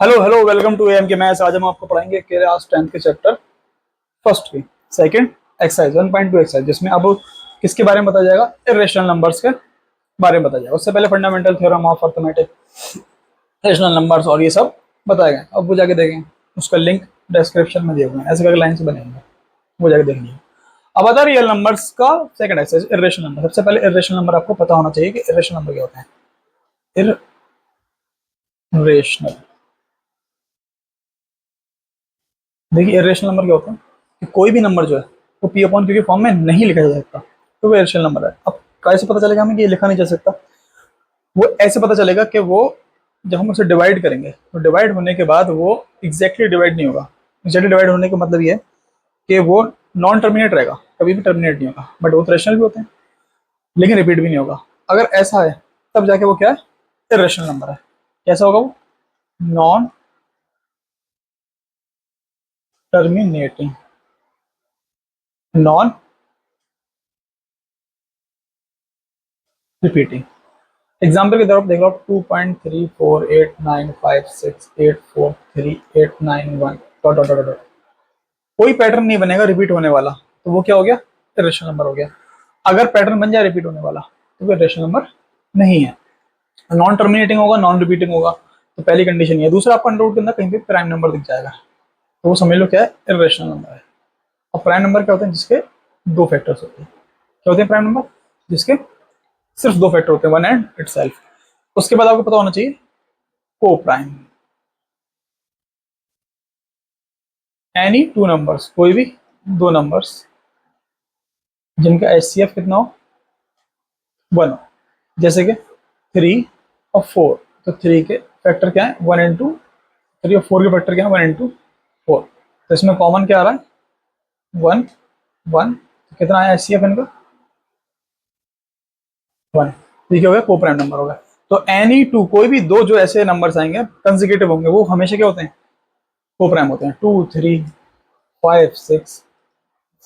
Hello hello, welcome to M K maths. आज हम आपको पढ़ाएंगे क्लास 10th के चैप्टर फर्स्ट की सेकंड एक्सरसाइज 1.2 एक्सरसाइज, जिसमें अब किसके बारे में बताया जाएगा? इर्रेशनल नंबर्स के बारे में बताया जाएगा। उससे पहले fundamental theorem of arithmetic, rational numbers और ये सब बताए गए। अब वो जाके देखें, उसका लिंक डिस्क्रिप्शन में दिए हुए हैं, ऐसे करके लाइन से बनेंगे, वो जाके देख लीजिए। अब आता है रियल नंबर्स का सेकंड एक्सरसाइज, इर्रेशनल नंबर। सबसे पहले इर्रेशनल नंबर आपको पता होना चाहिए कि इर्रेशनल नंबर क्या होते हैं। इर्रेशनल, देखिए इरेशनल नंबर क्या होता है कि कोई भी नंबर जो है वो पी अपॉन क्यू के फॉर्म में नहीं लिखा जा सकता, तो वो इरेशनल नंबर है। अब कैसे पता चलेगा हमें कि ये लिखा नहीं जा सकता? वो ऐसे पता चलेगा कि वो जब हम उसे डिवाइड करेंगे तो डिवाइड होने के बाद वो एग्जैक्टली डिवाइड नहीं होगा। एग्जैक्टली डिवाइड होने का मतलब ये है कि वो नॉन टर्मिनेट रहेगा, कभी भी टर्मिनेट नहीं होगा, बट वो रेशनल भी होते हैं लेकिन रिपीट भी नहीं होगा। अगर ऐसा है तब जाके वो क्या है? इरेशनल नंबर है। कैसा होगा वो? Non terminating, non repeating. Example के तौर पर देख लो, 2.348956843891 डॉट डॉट डॉट डॉट। कोई पैटर्न नहीं बनेगा रिपीट होने वाला, तो वो क्या हो गया? इरेशनल नंबर हो गया। अगर पैटर्न बन जाए रिपीट होने वाला तो वो इरेशनल नंबर नहीं है। नॉन टर्मिनेटिंग होगा, नॉन रिपीटिंग होगा, तो पहली कंडीशन ये। दूसरा, आपको अंडर के अंदर कहीं पे प्राइम नंबर दिख जाएगा तो वो समझ लो क्या है? इरेशनल नंबर है। अब प्राइम नंबर क्या होते हैं? जिसके दो फैक्टर्स होते हैं। क्या होते हैं प्राइम नंबर? जिसके सिर्फ दो फैक्टर होते हैं, वन एंड इटसेल्फ। उसके बाद आपको पता होना चाहिए को प्राइम। एनी टू नंबर्स, कोई भी दो नंबर्स जिनका एचसीएफ कितना हो? वन हो। जैसे कि 3 और 4, तो 3 के फैक्टर क्या है? 1 इंटू 3, और 4 के फैक्टर क्या है? 1 इंटू 4। तो इसमें कॉमन क्या आ रहा है? 1 1। तो कितना आया एचसीएफ इनका? 1। ठीक हो गया, को प्राइम नंबर हो गया। तो एनी टू, कोई भी दो जो ऐसे नंबर्स आएंगे कंसेक्यूटिव होंगे, वो हमेशा क्या होते हैं? को प्राइम होते हैं। 2 3 5 6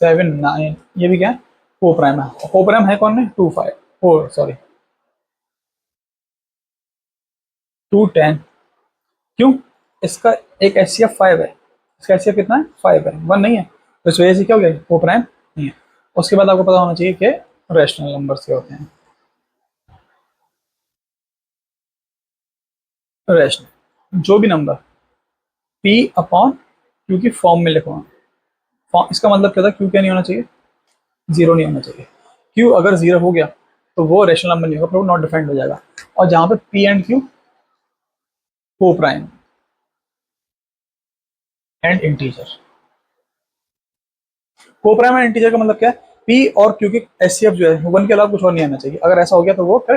7 9, ये भी क्या है? को प्राइम है। को प्राइम है कौन? में 2 5 4, सॉरी 2 10। क्यों? इसका एक एच सी एफ 5 है। इसका एच सी एफ कितना है? 5 है, 1 नहीं है। तो इस वजह से क्या हो गया? को प्राइम नहीं है। उसके बाद आपको पता होना चाहिए कि रेशनल नंबर्स क्या होते हैं। रेशनल, जो भी नंबर पी अपॉन क्यू की फॉर्म में लिखवा, फॉर्म, इसका मतलब क्या था? क्यू क्या नहीं होना चाहिए? जीरो नहीं होना चाहिए। क्यू अगर जीरो हो गया तो वो रेशनल नंबर नहीं होगा, फिर वो नॉट डिफाइंड हो जाएगा। और जहां पे पी एंड क्यू, को प्राइम एंड इंटीजर। को प्राइम एंड इंटीजर का मतलब क्या है? पी और क्यू की एचसीएफ जो है वन के अलावा कुछ और नहीं आना चाहिए। अगर ऐसा हो गया तो वो फिर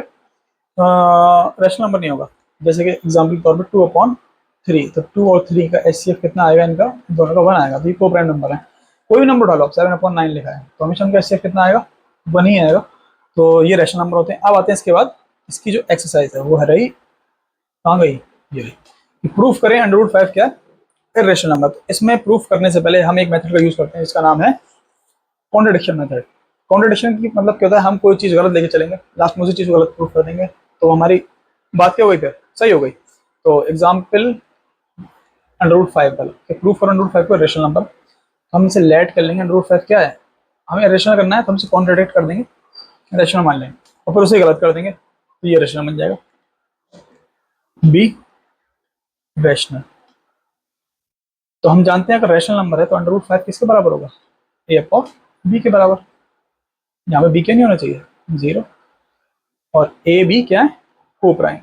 रेशनल नंबर नहीं होगा। जैसे कि एग्जाम्पल के तौर पर 2/3, तो 2 और 3 का एचसीएफ कितना आएगा? इनका दोनों का 1 आएगा, तो ये को प्राइम नंबर है। कोई भी नंबर डालो, 7/9 लिखा है तो हमेशा उनका एचसीएफ कितना आएगा? 1 ही आएगा। तो ये रेशनल नंबर होते हैं। अब आते हैं इसके बाद, इसकी जो एक्सरसाइज है वो है रही, कहाँ गई? ये रही। प्रूफ करें √5 क्या है? Irrational number. तो इसमें प्रूफ करने से पहले हम एक मेथड का यूज करते हैं, जिसका नाम है कॉन्ट्रडिक्शन मेथड। कॉन्ट्रडिक्शन की मतलब क्या होता है? हम कोई चीज गलत लेके चलेंगे, लास्ट में उसी चीज को गलत प्रूफ कर देंगे, तो हमारी बात क्या हो गई? फिर सही हो गई। तो एग्जाम्पल √5 वाला, प्रूफ करो √5 को रेशनल नंबर। हम इसे लेट कर लेंगे, √5 क्या है? हमें रेशनल करना है तो हम इसे कॉन्ट्रडिक्ट कर देंगे, रेशनल मान लेंगे, और फिर उसे गलत कर देंगे, तो ये रेशनल बन जाएगा। B rational. तो हम जानते हैं अगर रेशनल नंबर है तो √5 किसके बराबर होगा? ए अपॉन बी के बराबर। यहाँ पे बी क्या नहीं होना चाहिए? जीरो। और ए बी क्या है? को प्राइम।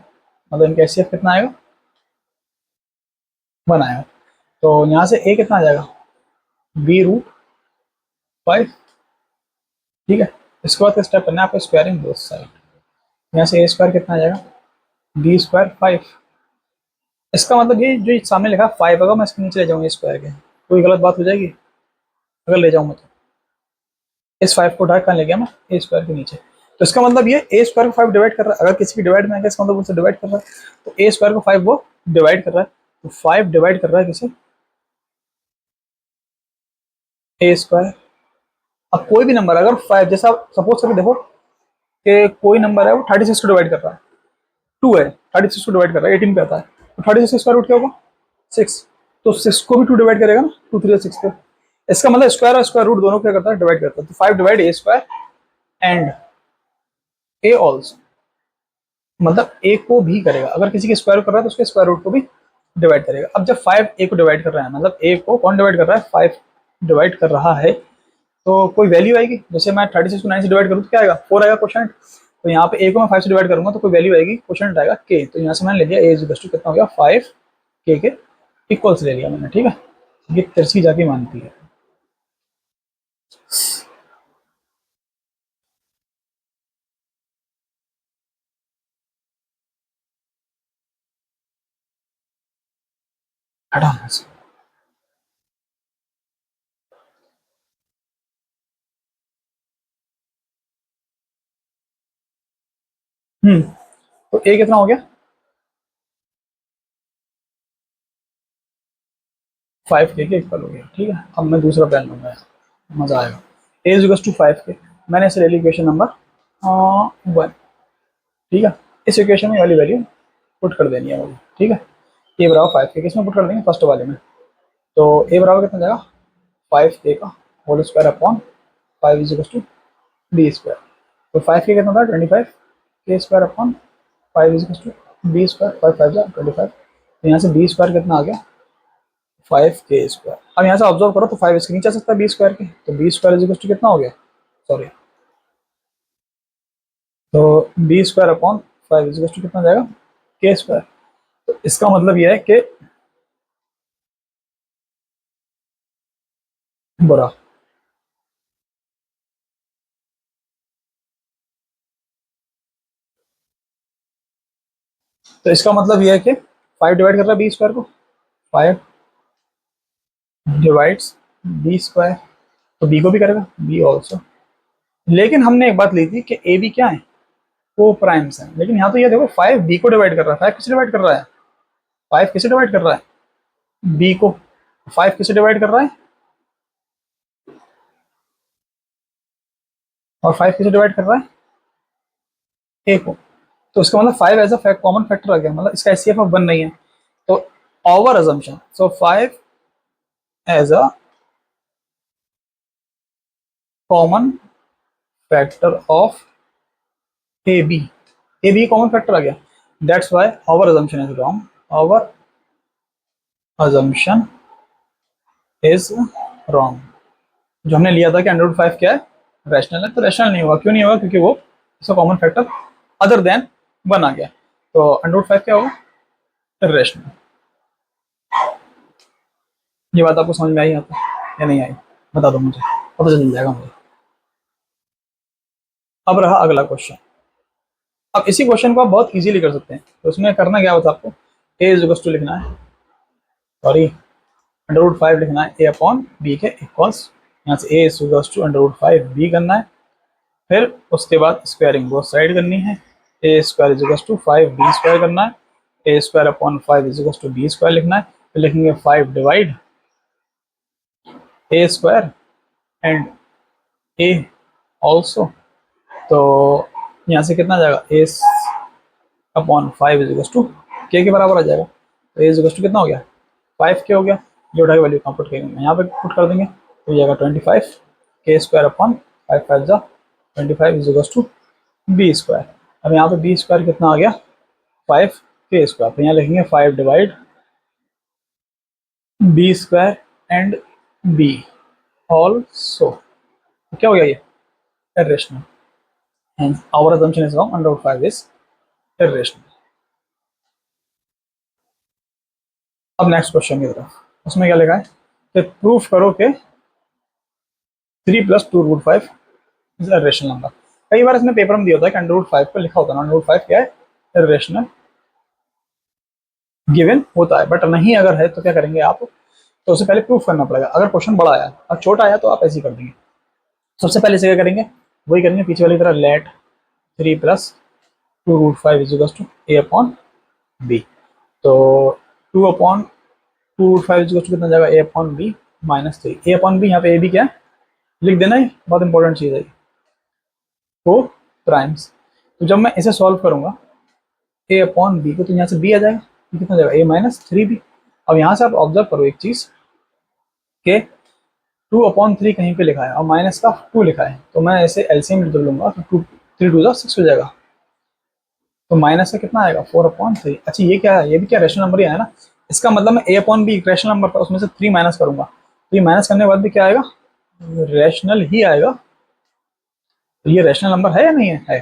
मतलब इनका एचसीएफ कितना आएगा? 1 आएगा। तो यहाँ से ए कितना आ जाएगा? b√5। ठीक है। इसके बाद स्टेप करना है आपको स्क्वायरिंग बोथ साइड। यहाँ से ए स्क्वायर कितना आ जाएगा? b²5। इसका मतलब ये जो सामने लिखा 5 होगा, मैं इसके नीचे ले जाऊंगा स्क्वायर के, कोई गलत बात हो जाएगी अगर ले जाऊंगा तो? इस 5 को उठा कहाँ ले गया मैं? ए स्क्वायर के नीचे। तो इसका मतलब ये ए स्क्वायर को 5 डिवाइड कर रहा है। अगर किसी की डिवाइड में आएगा इसका मतलब उसे डिवाइड कर रहा है, तो ए स्क्वायर को 5 वो डिवाइड कर रहा है। तो 5 डिवाइड कर रहा है किसे? ए स्क्वायर। अब कोई भी नंबर अगर 5, जैसा सपोज करके देखो कि कोई नंबर है वो 36 को डिवाइड कर रहा है, 2 है, 36 को डिवाइड कर रहा है, 18 पे आता है, तो 36 स्क्वायर रूट क्या होगा? 6, तो 6 को भी 2 डिवाइड करेगा ना, 2 3 6 पे। इसका मतलब स्क्वायर और स्क्वायर रूट दोनों क्या करता है, डिवाइड करता है। तो 5 divide A square and A also, मतलब ए को भी करेगा। अगर किसी के स्क्वायर कर रहा है तो उसके स्क्वायर रूट को भी डिवाइड करेगा। अब जब 5 ए को डिवाइड कर रहा है, मतलब ए को कौन डिवाइड कर रहा है, 5 डिवाइड कर रहा है, तो कोई वैल्यू आएगी। जैसे मैं 36 को 9 से डिवाइड करूँ तो क्या आएगा, 4 आएगा क्वेश्चन। तो यहाँ पे ए को मैं 5 से डिवाइड करूंगा तो कोई वैल्यू आएगी, क्वेश्चन आएगा के। तो यहाँ से मैंने ले लिया ए इज इक्वल टू कितना हो गया, 5 के इक्वल्स ले लिया मैंने, ठीक है। ये तिरछी जाके मानती है। हटाना से। तो ए कितना हो गया, 5 के इक्वल हो गया, ठीक है। अब मैं दूसरा पेन लूंगा, मजा आएगा। ए इज इक्वल टू 5 के, मैंने इसे ले ली इक्वेशन नंबर 1, ठीक है। इस इक्वेशन में वाली वैल्यू पुट कर देनी है मुझे, ठीक है। ए बराबर 5 के किसमें पुट कर देंगे, फर्स्ट वाले में। तो ए बराबर कितना जाएगा, 5 के का whole square upon 5 is equal to B square. तो 5 के कितना था, 25 के square upon 5 is equal to B square. 5 5 जा 25। तो यहाँ से बी स्क्वायर कितना आ गया, 5 के स्क्वायर। अब यहाँ से ऑब्जर्व करो तो 5 इसके नीचे आ सकता है बी स्क्वायर के, तो B square is equal to कितना हो गया, सॉरी, तो B square upon 5 is equal to कितना जाएगा, के स्क्वायर। तो इसका मतलब यह है कि बुरा, तो इसका मतलब यह है कि 5 डिवाइड कर रहा है बी स्क्वायर को, 5 डिवाइड्स बी स्क्वायर, तो बी को भी करेगा, बी ऑल्सो। लेकिन हमने एक बात ली थी कि ए बी क्या है, वो प्राइम्स है। लेकिन यहाँ तो ये देखो 5 बी को डिवाइड कर रहा है, 5 किसे डिवाइड कर रहा है, 5 किसे डिवाइड कर रहा है, बी को। 5 किसे डिवाइड कर रहा है, और 5 किसे डिवाइड कर रहा है, ए को। तो इसका मतलब 5 एज अ कॉमन फैक्टर आ गया, मतलब इसका एचसीएफ ऑफ 1 नहीं है। तो our assumption, so 5 as a common factor of A B common factor आ गया, that's why our assumption is wrong, our assumption is wrong. जो हमने लिया था कि अंडर रूट 5 क्या है, रैशनल है, तो रैशनल नहीं होगा। क्यों नहीं होगा, क्योंकि वो इसका कॉमन फैक्टर अदर देन 1 आ गया। तो अंडर रूट 5 क्या होगा, रैशनल। ये बात आपको समझ में आई आता या नहीं आई, बता दो मुझे, पता चल जाएगा मुझे। अब रहा अगला क्वेश्चन। अब इसी क्वेश्चन को आप बहुत इजीली कर सकते हैं। तो उसमें करना क्या होता है, आपको ए इज इक्वल टू लिखना है, सॉरी, अंडर रूट 5 लिखना है ए अपॉन बी के इक्वल्स, यहाँ से A is equal to under root 5 B करना है। फिर उसके बाद स्क्वायरिंग बोथ साइड करनी है, A square is equal to 5 B square करना है, A square upon 5 is equal to B square लिखना है। फिर लिखेंगे 5 divide A square and A also. तो यहाँ से कितना आ जाएगा, A upon 5 is equal to के बराबर आ जाएगा। तो ए इज इक्वल टू कितना हो गया, 5 के हो गया। जो उठा के वैल्यू कहाँ पुट करेंगे, यहाँ पे पुट कर देंगे, तो जाएगा 25 के स्क्वायर अपॉन 5 5 जा 25 is equal to B square. अब यहाँ पे बी स्क्वायर कितना आ गया, 5 के स्क्वायर। तो यहाँ लिखेंगे 5 divide B square and B also. तो क्या हो गया, ये irrational, hence our assumption is wrong, under root 5 is irrational। अब नेक्स्ट क्वेश्चन की तरफ, उसमें क्या लिखा है कि प्रूफ करो कि 3 plus 2 root 5 is irrational number. कई बार इसमें पेपर में दिया होता है कि अंडर रूट 5 पर लिखा होता है, अंडर रूट 5 क्या है, irrational गिवन होता है। बट नहीं अगर है तो क्या करेंगे आप, तो उससे पहले प्रूफ करना पड़ेगा। अगर क्वेश्चन बड़ा आया और छोटा आया तो आप ऐसे ही कर देंगे। सबसे पहले से क्या करेंगे, वही करेंगे पीछे वाली तरह, let 3 plus 2 root 5 is equal to A upon B. तो 2 upon 2 root 5 is equal to कितना जाएगा, A upon B minus 3। A upon B, यहाँ पे ए बी क्या है लिख देना है, बहुत इंपॉर्टेंट चीज़ है वो प्राइम्स। तो जब मैं इसे सॉल्व करूंगा ए अपॉन बी को, तो यहाँ से बी आ जाएगा, ये कितना जाएगा, ए माइनस 3 बी। अब यहाँ से आप ऑब्जर्व करो एक चीज कि 2/3 कहीं पे लिखा है और माइनस का 2 लिखा है, तो मैं ऐसे एलसीएम जब लूंगा तो 3 2 6 हो जाएगा। तो माइनस का कितना आएगा 4/3। अच्छा ये क्या है, ये भी क्या रैशनल नंबर ही है ना। इसका मतलब मैं a/b रैशनल नंबर था, उसमें से 3 माइनस करूंगा, तो ये माइनस करने के बाद भी क्या आएगा, रैशनल ही आएगा। तो ये रैशनल नंबर है या नहीं है,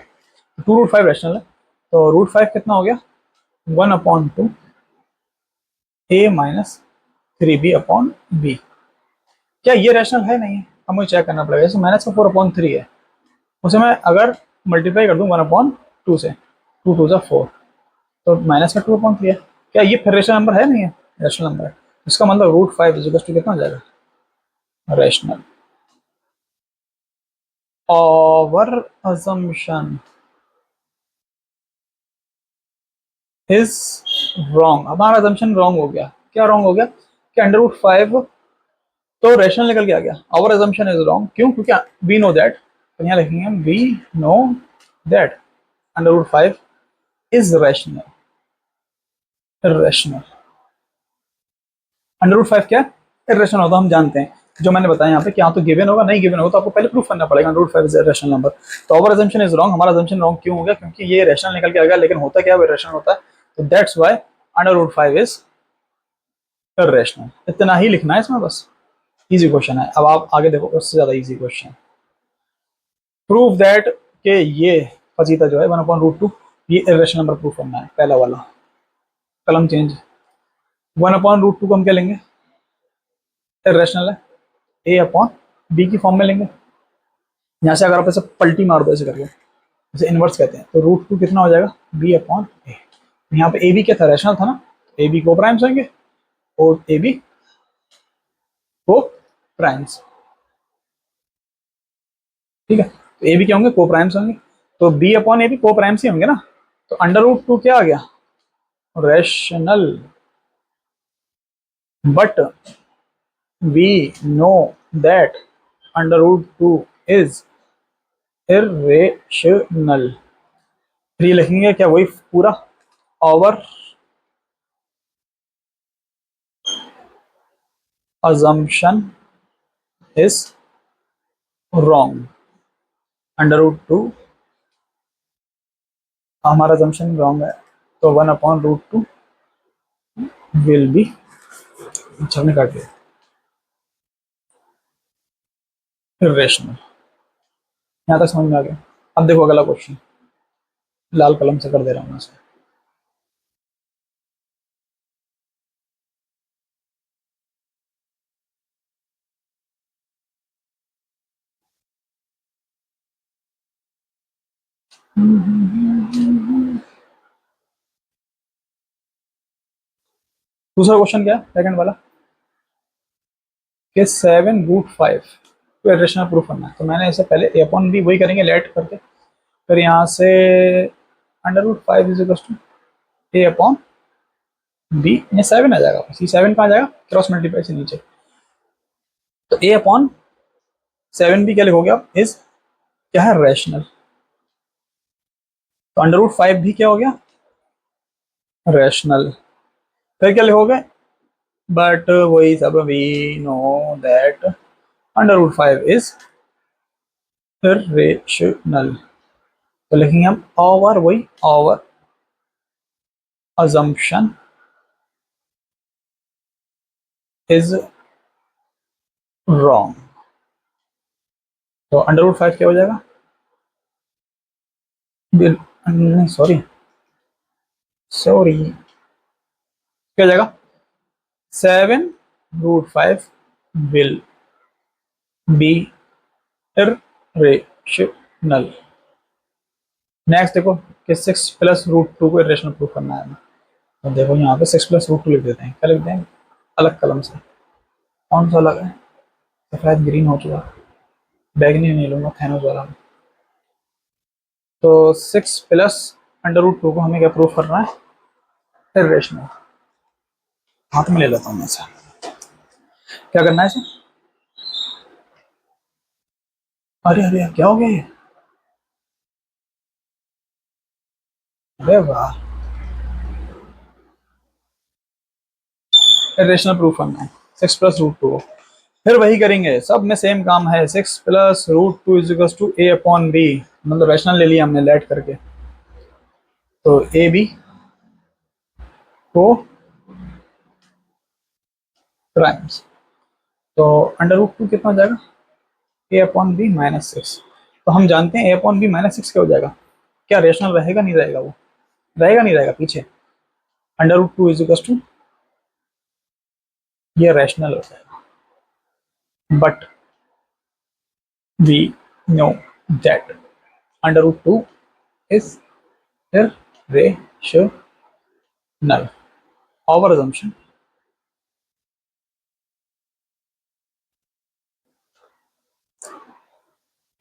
2√5 रैशनल है। तो √5 कितना हो गया 1/2 a-3b/b। क्या ये रैशनल है नहीं है, अब मुझे चेक करना पड़ेगा। जैसे माइनस का 4/3 है, उसे मैं अगर मल्टीप्लाई कर दूं 1/2 से, 2 2 4, तो माइनस का 2/3 है। क्या ये फिर रेशनल नंबर है नहीं है, रैशनल नंबर है। इसका मतलब √5 इज टू कितना हो जाएगा, रैशनल। और assumption इज रॉन्ग। हमारा assumption रॉन्ग हो गया। क्या रॉन्ग हो गया कि √5 तो रैशनल निकल के आ गया। आवर assumption इज रॉन्ग, क्यों, क्योंकि वी नो दैट, तो यहाँ लिखेंगे हम we know that √5 is rational. Rational √5 क्या इरेशनल होता है, हम जानते हैं। जो मैंने बताया यहाँ पे कि हाँ तो गिवन होगा, नहीं गिवन होगा तो आपको पहले प्रूफ करना पड़ेगा √5 इज रैशनल नंबर। तो आवर assumption इज रॉन्ग। हमारा assumption रॉन्ग क्यों हो गया, क्योंकि ये रैशनल निकल के आ गया, लेकिन होता क्या है, रैशनल होता है। तो दैट्स व्हाई √5 इज इरेशनल। इतना ही लिखना है इसमें बस। इजी क्वेश्चन है। अब आप आगे देखो, उससे ज्यादा इजी क्वेश्चन। प्रूव दैट के ये फजीता जो है 1/√2 ये इरेशनल नंबर प्रूफ करना है। पहला वाला कलम चेंज। 1/√2 को हम क्या लेंगे, इरेशनल है, a/b की फॉर्म में लेंगे। यहाँ से अगर आप ऐसे पलटी मार दो ऐसे करके, जैसे इनवर्स कहते हैं, तो √2 कितना हो जाएगा b/a। यहाँ पे ए बी क्या था, रैशनल था ना, ए बी को प्राइम्स होंगे और ए बी को प्राइम्स। ठीक है, तो ए बी क्या होंगे, को प्राइम्स होंगे। तो b/a भी को प्राइम्स ही होंगे ना। तो √2 क्या आ गया, rational. But we know that √2 is irrational. फिर ये लिखेंगे क्या, वही पूरा ओवर assumption is wrong। √2 हमारा assumption wrong है, तो 1/√2 will be, अच्छा हमने काट दिया, irrational। यहाँ तक समझ में आ गया। अब देखो अगला क्वेश्चन, लाल कलम से कर दे रहा हूँ मैं इसे। दूसरा क्वेश्चन क्या है, सेकंड वाला, कि 7√5 को irrational प्रूफ करना है। तो मैंने इसे पहले a/b वही करेंगे लेट करके, फिर यहाँ से √5 इज टू a/b, ये 7 आ जाएगा, बस ये 7 कहाँ आ जाएगा, क्रॉस मल्टीप्लाई से नीचे। तो a/7 भी क्या लिखोगे आप, इज क्या है, रैशनल। तो √5 भी क्या हो गया, रैशनल। फिर क्या लिखोगे, बट वही सब, we know that √5 is irrational. तो लिखेंगे हम ओवर, वही ओवर assumption is wrong। तो √5 क्या हो जाएगा, नहीं सॉरी सॉरी, क्या हो जाएगा, 7√5 will be irrational। नेक्स्ट देखो कि 6 + √2 को इरेशनल प्रूफ करना है। तो देखो यहाँ पे 6 + √2 लिख देते हैं। क्या लिख देंगे, अलग कलम से। कौन सा अलग है, सफेद ग्रीन हो चुका, बैगनी नहीं लूंगा, थैनोस वाला। तो 6 + √2 को हमें क्या प्रूफ करना है, इरेशनल। हाथ में ले लेता हूँ मैं इसे। क्या करना है इसे, अरे अरे क्या हो गया ये, अरे वाह, इरेशनल प्रूफ करना है, 6 + √2। फिर वही करेंगे, सब में सेम काम है, 6 + √2 = a/b, मतलब रैशनल ले लिया हमने लेट करके, तो ए बी को प्राइम्स, तो √2 कितना हो जाएगा, a/b -6। तो हम जानते हैं a/b -6 क्या हो जाएगा, क्या रेशनल रहेगा नहीं रहेगा, वो रहेगा नहीं रहेगा पीछे, √2 = ये रैशनल हो जाएगा, but we know that √2 is irrational. Our assumption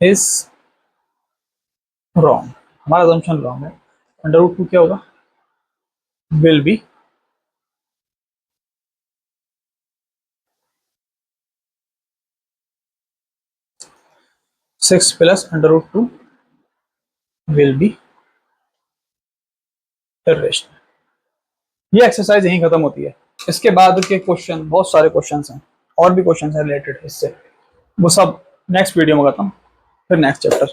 is wrong. हमारा assumption wrong है, √2 क्या होगा, will be 6 + √2 will be irrational। ये एक्सरसाइज यहीं खत्म होती है। इसके बाद के क्वेश्चन, बहुत सारे क्वेश्चन हैं, और भी क्वेश्चन हैं रिलेटेड इससे, वो सब नेक्स्ट वीडियो में करता हूँ, फिर नेक्स्ट चैप्टर।